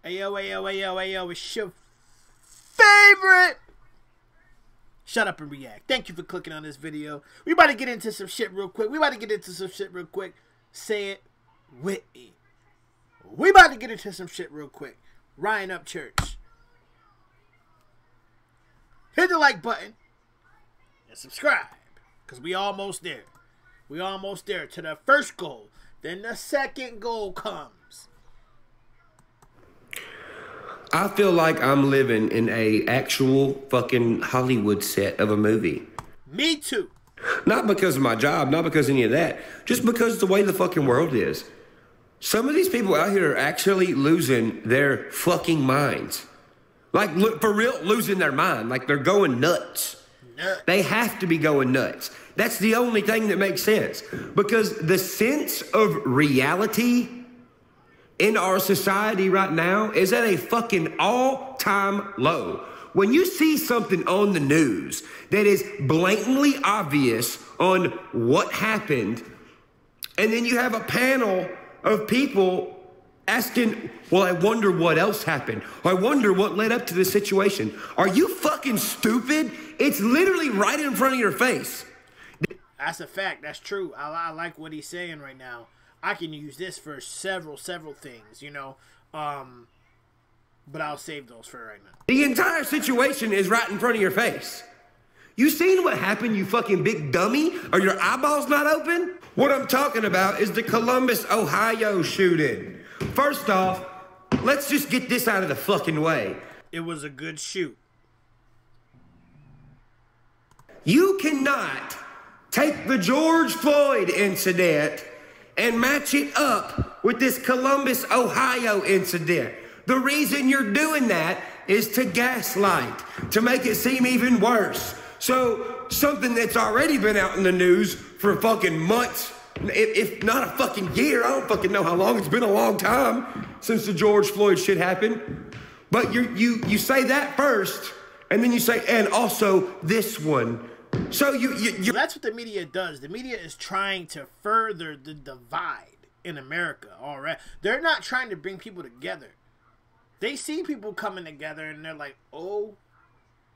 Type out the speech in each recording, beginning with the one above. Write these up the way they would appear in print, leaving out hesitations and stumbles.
Ayo, ayo, ayo, ayo, it's your favorite. Shut up and react. Thank you for clicking on this video. We about to get into some shit real quick. Say it with me. We about to get into some shit real quick. Ryan Upchurch. Hit the like button and subscribe, because we almost there. We almost there to the first goal. Then the second goal comes. I feel like I'm living in a actual fucking Hollywood set of a movie. Me too. Not because of my job, not because of any of that. Just because of the way the fucking world is. Some of these people out here are actually losing their fucking minds. Like, for real, losing their mind. Like, they're going nuts. They have to be going nuts. That's the only thing that makes sense. Because the sense of reality in our society right now is at a fucking all-time low. When you see something on the news that is blatantly obvious on what happened, and then you have a panel of people asking, well, I wonder what else happened. I wonder what led up to this situation. Are you fucking stupid? It's literally right in front of your face. That's a fact. That's true. I like what he's saying right now. I can use this for several things, you know. But I'll save those for right now. The entire situation is right in front of your face. You seen what happened, you fucking big dummy? Are your eyeballs not open? What I'm talking about is the Columbus, Ohio shooting. First off, let's just get this out of the fucking way. It was a good shoot. You cannot take the George Floyd incident and match it up with this Columbus, Ohio incident. The reason you're doing that is to gaslight, to make it seem even worse. So something that's already been out in the news for fucking months, if not a fucking year, I don't fucking know how long, it's been a long time since the George Floyd shit happened. But you say that first, and then you say, and also this one. So you that's what the media does. The media is trying to further the divide in America. All right, they're not trying to bring people together. They see people coming together and they're like, oh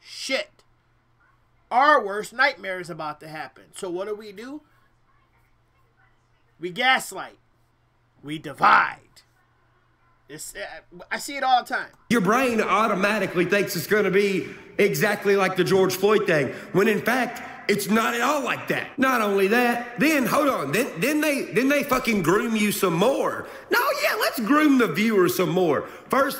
shit, our worst nightmare is about to happen. So what do? We gaslight, we divide. I see it all the time. Your brain automatically thinks it's going to be exactly like the George Floyd thing, when in fact, it's not at all like that. Not only that, then, hold on, then they fucking groom you some more. No, yeah, let's groom the viewer some more. First,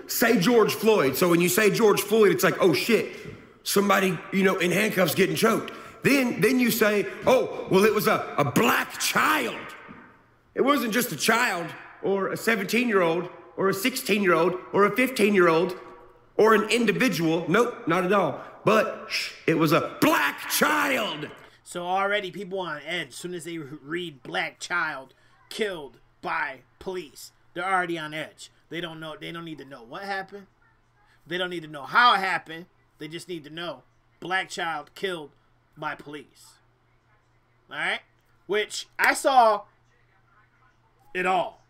say George Floyd. So when you say George Floyd, it's like, oh shit, somebody, you know, in handcuffs getting choked. Then you say, oh, well, it was a black child. It wasn't just a child, or a 17-year-old, or a 16-year-old, or a 15-year-old, or an individual. Nope, not at all. But it was a black child. So already people on edge. As soon as they read black child killed by police, they're already on edge. They don't know. They don't need to know what happened. They don't need to know how it happened. They just need to know black child killed by police. All right? Which I saw it all.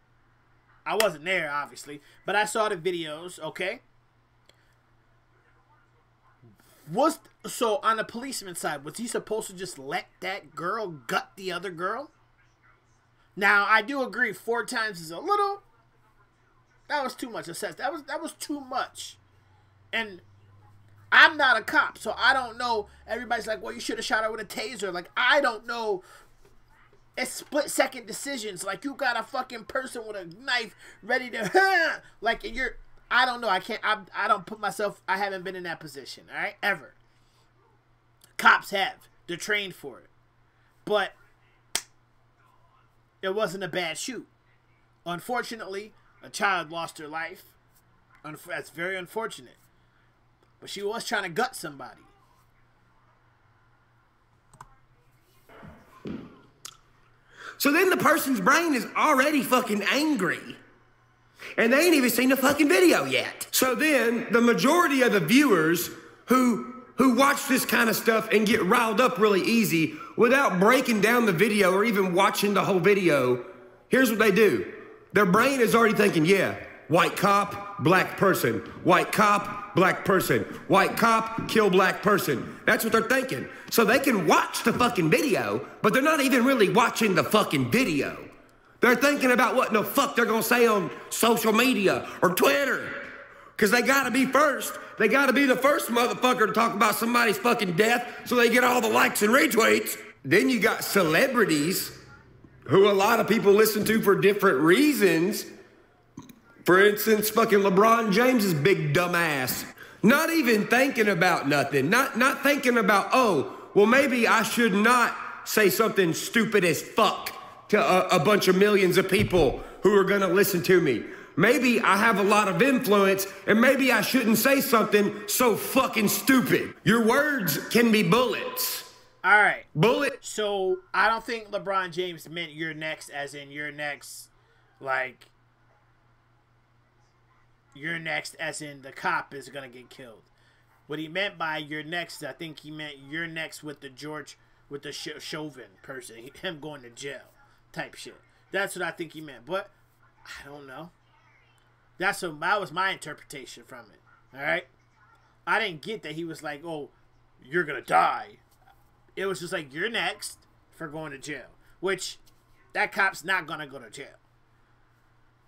I wasn't there, obviously, but I saw the videos, okay? So on the policeman's side, was he supposed to just let that girl gut the other girl? Now, I do agree 4 times is a little, that was too much. That was too much. And I'm not a cop, so I don't know. Everybody's like, well, you should have shot her with a taser. Like, I don't know. It's split-second decisions. Like, you got a fucking person with a knife ready to, like, and you're, I don't know. I don't put myself, I haven't been in that position, all right, ever. Cops have. They're trained for it. But it wasn't a bad shoot. Unfortunately, a child lost her life. That's very unfortunate. But she was trying to gut somebody. So then the person's brain is already fucking angry. And they ain't even seen the fucking video yet. So then the majority of the viewers who watch this kind of stuff and get riled up really easy without breaking down the video or even watching the whole video, here's what they do. Their brain is already thinking, yeah, white cop, black person. White cop, black person. White cop, kill black person. That's what they're thinking. So they can watch the fucking video, but they're not even really watching the fucking video. They're thinking about what in the fuck they're gonna say on social media or Twitter. Because they gotta be first. They gotta be the first motherfucker to talk about somebody's fucking death so they get all the likes and retweets. Then you got celebrities who a lot of people listen to for different reasons. For instance, fucking LeBron James's big dumb ass. Not even thinking about nothing. Not thinking about, oh, well, maybe I should not say something stupid as fuck to a bunch of millions of people who are gonna listen to me. Maybe I have a lot of influence, and maybe I shouldn't say something so fucking stupid. Your words can be bullets. All right. Bullet. So I don't think LeBron James meant you're next as in you're next, like, you're next as in the cop is going to get killed. What he meant by you're next, I think he meant you're next with the Chauvin person, him going to jail type shit. That's what I think he meant. But I don't know. That was my interpretation from it. All right? I didn't get that he was like, oh, you're going to die. It was just like, you're next for going to jail. Which, that cop's not going to go to jail.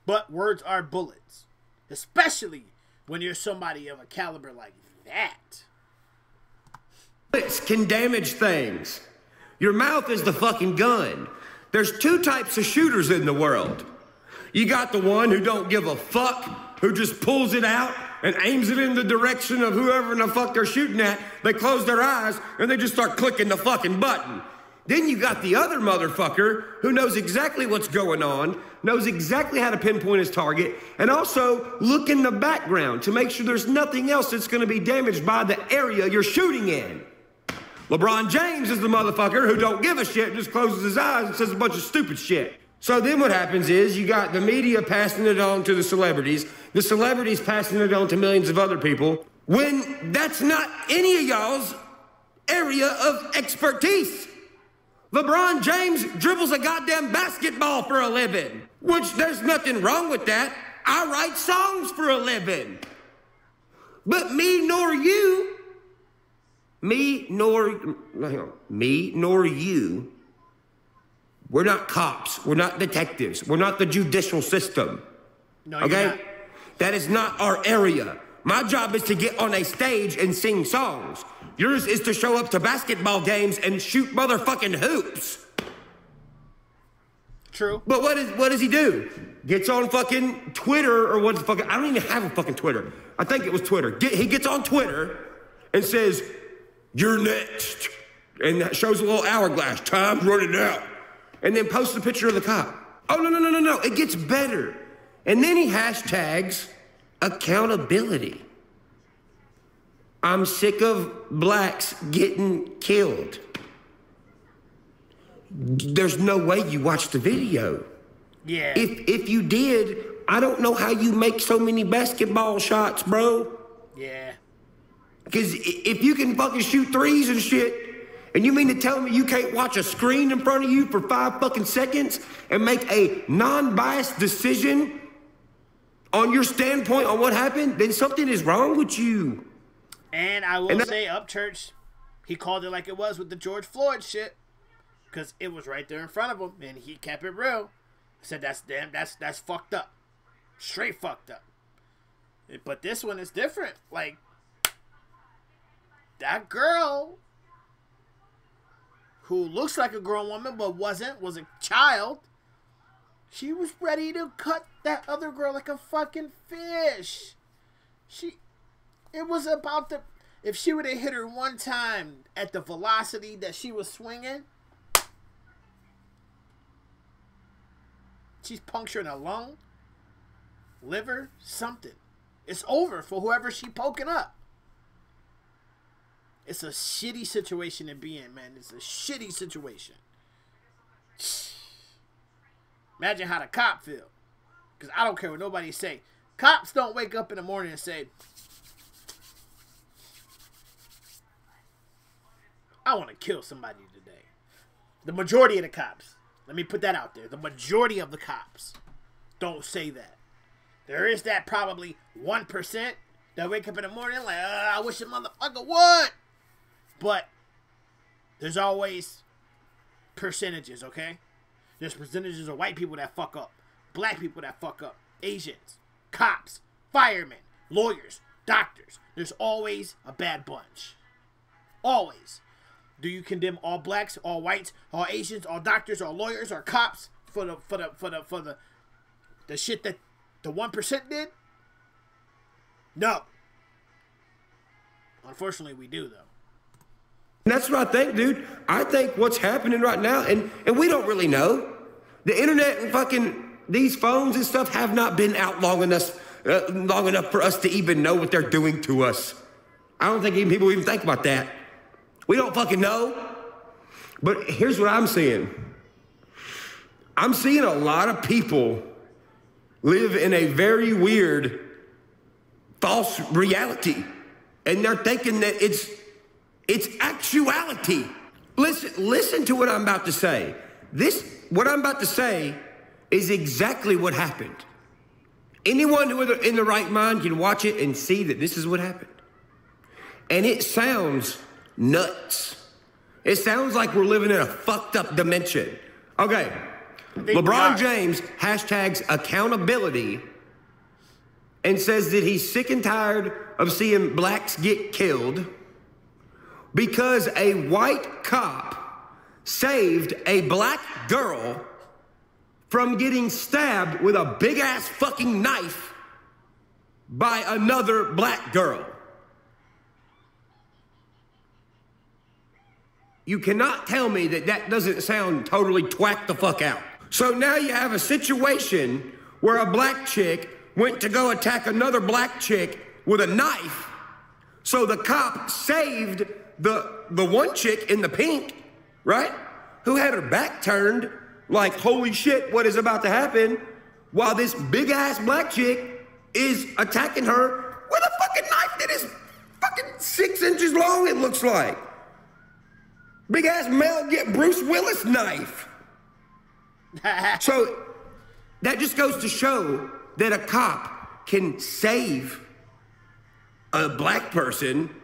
But words are bullets. Especially when you're somebody of a caliber like that. Bullets can damage things. Your mouth is the fucking gun. There's two types of shooters in the world. You got the one who don't give a fuck, who just pulls it out and aims it in the direction of whoever in the fuck they're shooting at. They close their eyes and they just start clicking the fucking button. Then you got the other motherfucker who knows exactly what's going on, knows exactly how to pinpoint his target, and also look in the background to make sure there's nothing else that's going to be damaged by the area you're shooting in. LeBron James is the motherfucker who don't give a shit and just closes his eyes and says a bunch of stupid shit. So then what happens is you got the media passing it on to the celebrities passing it on to millions of other people, when that's not any of y'all's area of expertise. LeBron James dribbles a goddamn basketball for a living, which there's nothing wrong with that. I write songs for a living. But me nor you, we're not cops. We're not detectives. We're not the judicial system. No, okay? You're not. That is not our area. My job is to get on a stage and sing songs. Yours is to show up to basketball games and shoot motherfucking hoops. True. But what does he do? Gets on fucking Twitter or what the fuck? I don't even have a fucking Twitter. I think it was Twitter. He gets on Twitter and says, "You're next," and that shows a little hourglass. Time's running out. And then posts a picture of the cop. Oh, no. It gets better. And then he hashtags accountability. I'm sick of blacks getting killed. There's no way you watched the video. Yeah. If you did, I don't know how you make so many basketball shots, bro. Yeah. Because if you can fucking shoot threes and shit, and you mean to tell me you can't watch a screen in front of you for 5 fucking seconds and make a non-biased decision on your standpoint on what happened, then something is wrong with you. And I will say, Upchurch, he called it like it was with the George Floyd shit. Because it was right there in front of him, and he kept it real. Said, that's fucked up. Straight fucked up. But this one is different. Like, that girl who looks like a grown woman but was a child, she was ready to cut that other girl like a fucking fish. It was about the, if she would have hit her one time at the velocity that she was swinging, she's puncturing a lung, liver, something. It's over for whoever she poking up. It's a shitty situation to be in, man. It's a shitty situation. Imagine how the cop feel. Because I don't care what nobody say. Cops don't wake up in the morning and say, I want to kill somebody today. The majority of the cops. Let me put that out there. The majority of the cops don't say that. there is that probably 1% that wake up in the morning like, I wish a motherfucker would. But there's always percentages, okay? There's percentages of white people that fuck up, black people that fuck up, Asians, cops, firemen, lawyers, doctors. There's always a bad bunch. Always. Do you condemn all blacks, all whites, all Asians, all doctors, all lawyers, or cops for the shit that the 1% did? No. Unfortunately, we do, though. That's what I think, dude. I think what's happening right now, and we don't really know. The internet and fucking these phones and stuff have not been out long enough for us to even know what they're doing to us. I don't think even people even think about that. We don't fucking know. But here's what I'm seeing. I'm seeing a lot of people live in a very weird, false reality. And they're thinking that it's actuality. Listen to what I'm about to say. What I'm about to say is exactly what happened. Anyone who is in the right mind can watch it and see that this is what happened. And it sounds nuts. It sounds like we're living in a fucked up dimension. Okay. LeBron James hashtags accountability and says that he's sick and tired of seeing blacks get killed because a white cop saved a black girl from getting stabbed with a big ass fucking knife by another black girl. You cannot tell me that that doesn't sound totally twack the fuck out. So now you have a situation where a black chick went to go attack another black chick with a knife. So the cop saved the one chick in the pink, right? Who had her back turned, like, holy shit, what is about to happen? While this big ass black chick is attacking her with a fucking knife that is fucking 6 inches long, it looks like. Big ass Bruce Willis knife. So that just goes to show that a cop can save a black person,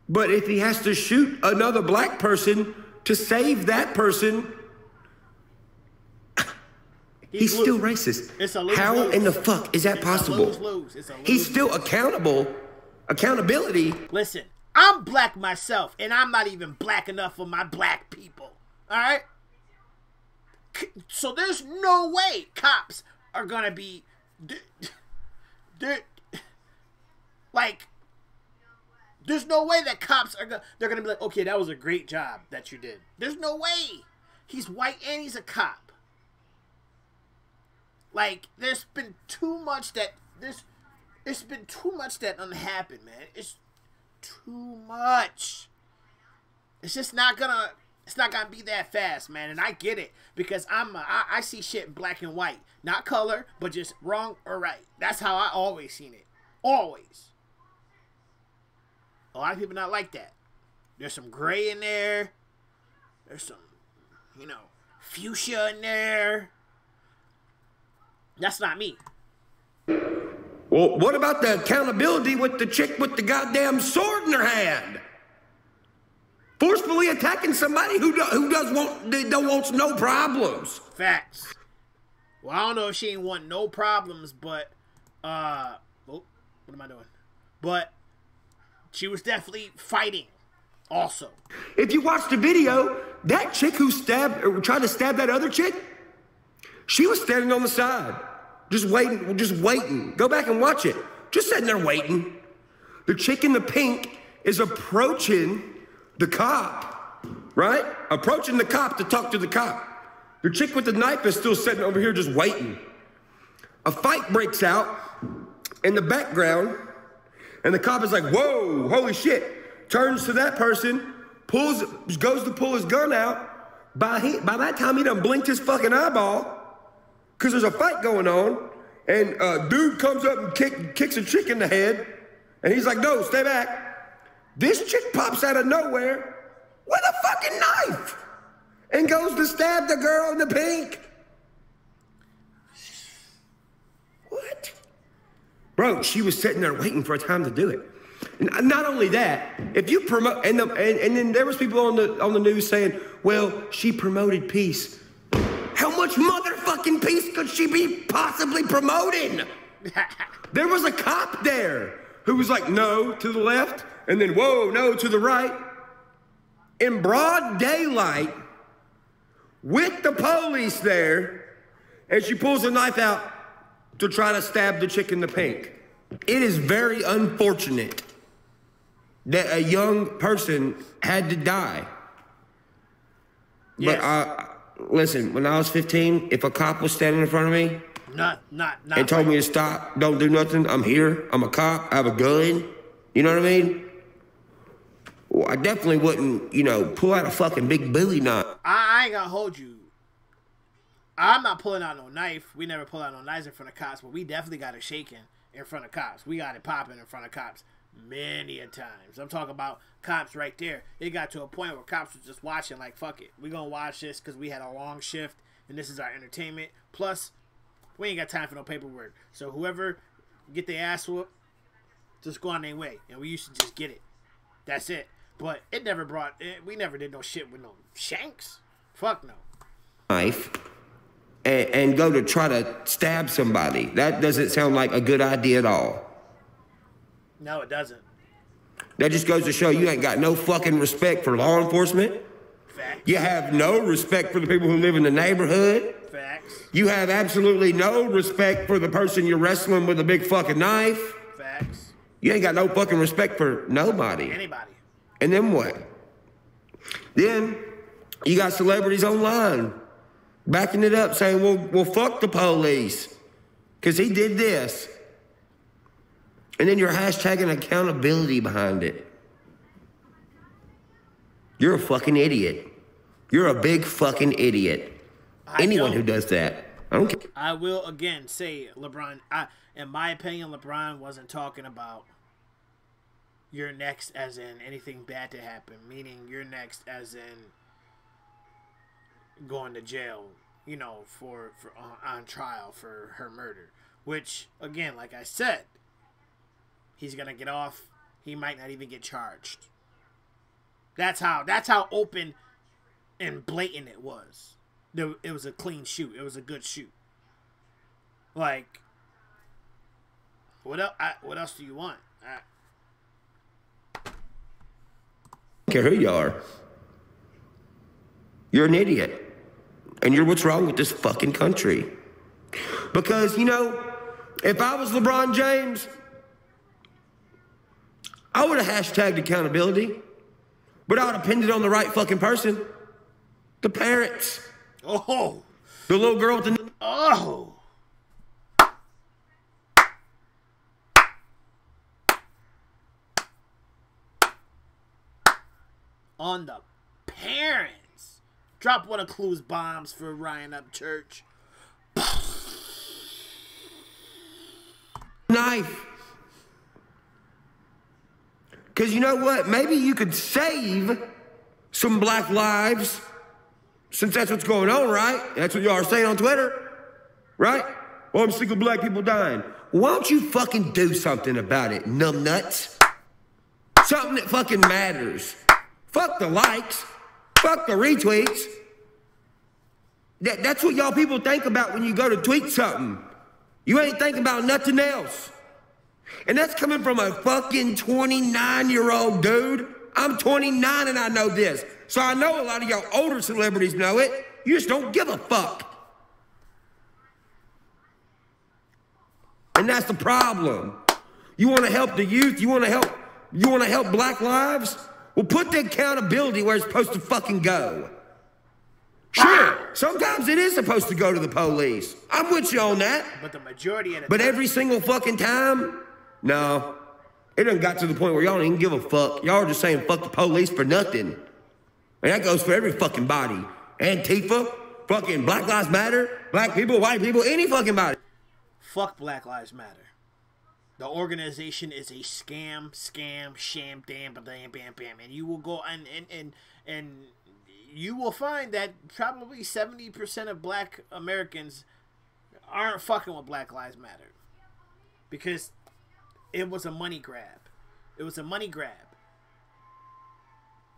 but if he has to shoot another black person to save that person, he's still racist. How in the fuck is that possible? He's still accountable. Accountability. Listen, I'm black myself, and I'm not even black enough for my black people. All right? So there's no way cops are going to be... like... There's no way that cops are they're going to be like, okay, that was a great job that you did. There's no way. He's white and he's a cop. Like, there's been too much that... It's been too much that happened, man. It's too much. It's just not gonna be that fast, man. And I get it because I see shit in black and white, not color, but just wrong or right. That's how I always seen it. Always. A lot of people not like that. There's some gray in there. There's some, fuchsia in there. That's not me. Well, what about the accountability with the chick with the goddamn sword in her hand? Forcefully attacking somebody who wants no problems. Facts. Well, I don't know if she ain't want no problems, but what am I doing? But she was definitely fighting also. If you watch the video, that chick who tried to stab that other chick, she was standing on the side. Just waiting. Go back and watch it. Just sitting there waiting. The chick in the pink is approaching the cop, right? Approaching the cop to talk to the cop. The chick with the knife is still sitting over here just waiting. A fight breaks out in the background, and the cop is like, whoa, holy shit. Turns to that person, goes to pull his gun out. By that time, he done blinked his fucking eyeball. Because there's a fight going on, and a dude comes up and kicks a chick in the head, and he's like, no, stay back. This chick pops out of nowhere with a fucking knife and goes to stab the girl in the pink. What? Bro, she was sitting there waiting for a time to do it. And not only that, if you promote, and then there was people on the news saying, well, she promoted peace. How much motherfucking peace could she be possibly promoting? There was a cop there who was like, no, to the left, and then, whoa, no, to the right. In broad daylight, with the police there, and she pulls a knife out to try to stab the chick in the pink. It is very unfortunate that a young person had to die. Yes. But listen, when I was 15, if a cop was standing in front of me and told me to stop, don't do nothing, I'm here, I'm a cop, I have a gun, you know what I mean? Well, I definitely wouldn't, you know, pull out a fucking big Billy knife. I ain't gonna hold you. I'm not pulling out no knife. We never pull out no knives in front of cops, but we definitely got it shaking in front of cops. We got it popping in front of cops many a times. I'm talking about cops right there. It got to a point where cops was just watching like, fuck it. We gonna watch this because we had a long shift and this is our entertainment. Plus, we ain't got time for no paperwork. So whoever get their ass whooped, just go on their way. And we used to just get it. That's it. But it never we never did no shit with no shanks. Fuck no. Knife. And go to try to stab somebody. That doesn't sound like a good idea at all. No, it doesn't. That just goes to show you ain't got no fucking respect for law enforcement. Facts. You have no respect for the people who live in the neighborhood. Facts. You have absolutely no respect for the person you're wrestling with a big fucking knife. Facts. You ain't got no fucking respect for nobody. Anybody. And then what? Then you got celebrities online backing it up, saying, well, fuck the police, because he did this. And then you're hashtagging accountability behind it. You're a fucking idiot. You're a big fucking idiot. Anyone who does that. I don't care. I will again say, LeBron, in my opinion, LeBron wasn't talking about you're next as in anything bad to happen, meaning you're next as in going to jail, you know, for on trial for her murder. Which, again, like I said, he's gonna get off. He might not even get charged. That's how open and blatant it was. It was a clean shoot. It was a good shoot. Like, what else do you want? I don't care who you are. You're an idiot. And you're what's wrong with this fucking country. Because, you know, if I was LeBron James, I would have hashtagged accountability. But I would have pinned it on the right fucking person. The parents. Oh. The little girl with the... Oh. On the parents. Drop one of Clue's bombs for Ryan Upchurch. Knife. Because you know what? Maybe you could save some black lives, since that's what's going on, right? That's what y'all are saying on Twitter, right? Well, I'm sick of black people dying. Why don't you fucking do something about it, numbnuts? Something that fucking matters. Fuck the likes. Fuck the retweets. That's what y'all people think about when you go to tweet something. You ain't thinking about nothing else. And that's coming from a fucking 29-year-old dude. I'm 29 and I know this. So I know a lot of y'all older celebrities know it. You just don't give a fuck. And that's the problem. You want to help the youth? You want to help black lives? Well, put the accountability where it's supposed to fucking go. Sure, sometimes it is supposed to go to the police. I'm with you on that. But the majority of the But time, every single fucking time? No. It done got to the point where y'all don't even give a fuck. Y'all are just saying fuck the police for nothing. And that goes for every fucking body. Antifa, fucking Black Lives Matter, black people, white people, any fucking body. fuck Black Lives Matter. The organization is a scam, sham, damn, bam, bam, bam. And you will go and you will find that probably 70% of black Americans aren't fucking with Black Lives Matter. Because It was a money grab. It was a money grab.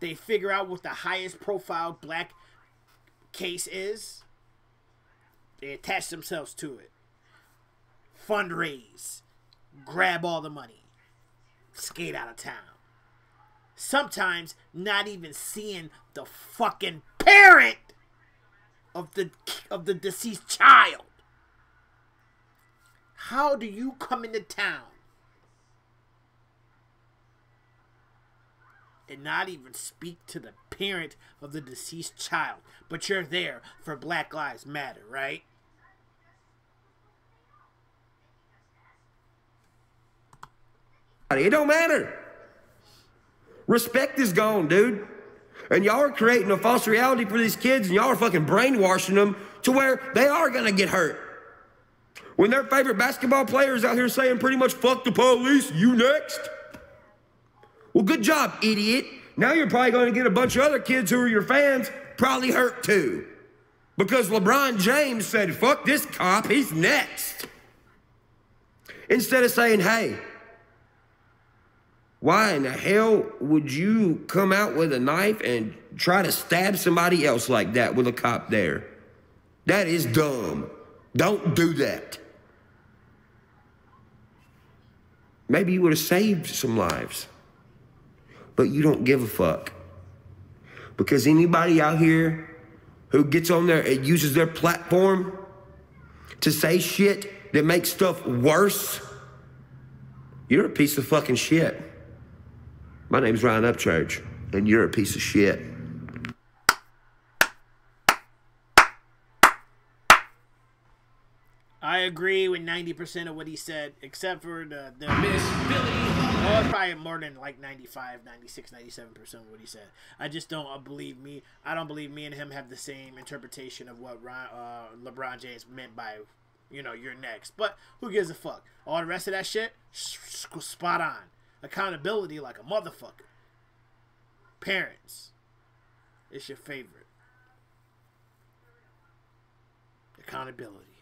They figure out what the highest profile black case is. They attach themselves to it. Fundraise. Grab all the money. Skate out of town. Sometimes not even seeing the fucking parent of the deceased child. How do you come into town and not even speak to the parent of the deceased child, but you're there for Black Lives Matter, right? It don't matter. Respect is gone, dude. And y'all are creating a false reality for these kids, and y'all are fucking brainwashing them to where they are gonna get hurt. When their favorite basketball player is out here saying pretty much, fuck the police, you next. Well, good job, idiot. Now you're probably going to get a bunch of other kids who are your fans probably hurt too. Because LeBron James said, fuck this cop, he's next. Instead of saying, hey, why in the hell would you come out with a knife and try to stab somebody else like that with a cop there? That is dumb. Don't do that. Maybe you would have saved some lives. But you don't give a fuck. Because anybody out here who gets on there and uses their platform to say shit that makes stuff worse, you're a piece of fucking shit. My name's Ryan Upchurch, and you're a piece of shit. I agree with 90% of what he said, except for the Miss Billy. Oh, probably more than like 95, 96, 97% of what he said. I just don't believe me. I don't believe me and him have the same interpretation of what LeBron James meant by, you know, you're next. But who gives a fuck? All the rest of that shit, spot on. Accountability like a motherfucker. Parents, it's your favorite. Accountability.